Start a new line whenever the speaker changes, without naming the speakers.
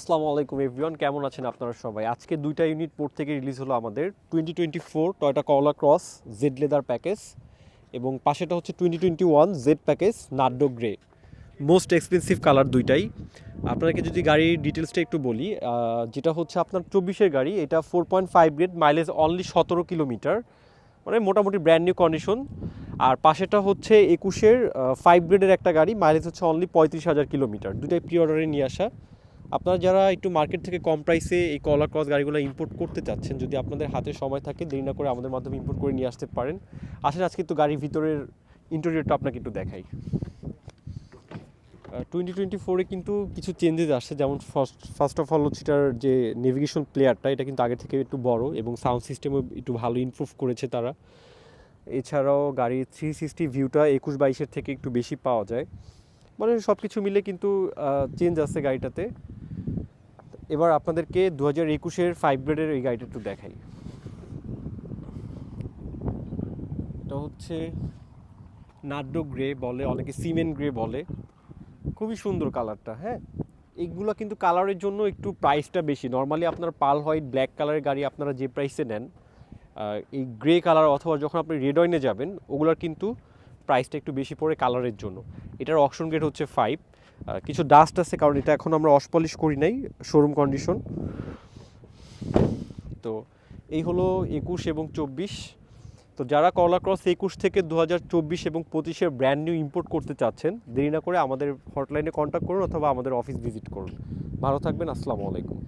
আসসালামু আলাইকুম এভরিওয়ান, কেমন আছেন আপনারা সবাই? আজকে দুইটা ইউনিট পোর্ট থেকে রিলিজ হলো আমাদের 2024 Toyota Corolla Cross Z leather package এবং পাশেটা হচ্ছে 2021 জেড প্যাকেজ নাড্ডো গ্রে। মোস্ট এক্সপেন্সিভ কালার দুইটাই। আপনাকে যদি গাড়ির ডিটেলসটা একটু বলি, যেটা হচ্ছে আপনার 24-এর গাড়ি, এটা 4.5 গ্রেড, মাইলেজ অনলি 17 কিলোমিটার, মানে মোটামুটি ব্র্যান্ড নিউ কন্ডিশন। আর পাশেটা হচ্ছে 21-এর 5 গ্রেডের একটা গাড়ি, মাইলেজ হচ্ছে অনলি 35,000 কিলোমিটার। দুটাই প্রি অর্ডারে নিয়ে আসা। আপনারা যারা একটু মার্কেট থেকে কম প্রাইসে এই করলা ক্রস গাড়িগুলো ইম্পোর্ট করতে চাচ্ছেন, যদি আপনাদের হাতে সময় থাকে, দেরি না করে আমাদের মাধ্যমে ইম্পোর্ট করে নিয়ে আসতে পারেন। আসলে আজকে একটু গাড়ির ভিতরের ইন্টেরিয়রটা আপনাকে একটু দেখাই। 2024-এ কিন্তু কিছু চেঞ্জেস আসছে, যেমন ফার্স্ট অফ অল হচ্ছে এটার যে নেভিগেশন প্লেয়ারটা, এটা কিন্তু আগে থেকে একটু বড় এবং সাউন্ড সিস্টেমও একটু ভালো ইমপ্রুভ করেছে তারা। এছাড়াও গাড়ির 360 ভিউটা 21-22-এর থেকে একটু বেশি পাওয়া যায়। মানে সব কিছু মিলে কিন্তু চেঞ্জ আছে গাড়িটাতে। এবার আপনাদেরকে 2021-এর 5 গ্রেডের এই গাড়িটা একটু দেখাই। এটা হচ্ছে নাড্ডো গ্রে বলে, অনেকে সিমেন্ট গ্রে বলে। খুবই সুন্দর কালারটা। হ্যাঁ, এইগুলো কিন্তু কালারের জন্য একটু প্রাইসটা বেশি। নর্মালি আপনার পাল হোয়াইট ব্ল্যাক কালারের গাড়ি আপনারা যে প্রাইসে নেন, এই গ্রে কালার অথবা যখন আপনি রেড ওয়াইনে যাবেন, ওগুলোর কিন্তু প্রাইসটা একটু বেশি পড়ে কালারের জন্য। এটার অকশন গ্রেড হচ্ছে 5। কিছু ডাস্ট আছে, কারণ এটা এখন আমরা ওয়াশ পলিশ করি নাই, শোরুম কন্ডিশন। তো এই হলো 21 এবং 24। তো যারা করলা ক্রস 21 থেকে 2024 এবং 25-এর ব্র্যান্ড নিউ ইম্পোর্ট করতে চাচ্ছেন, দেরি না করে আমাদের হটলাইনে কন্ট্যাক্ট করুন অথবা আমাদের অফিস ভিজিট করুন। ভালো থাকবেন, আসসালামু আলাইকুম।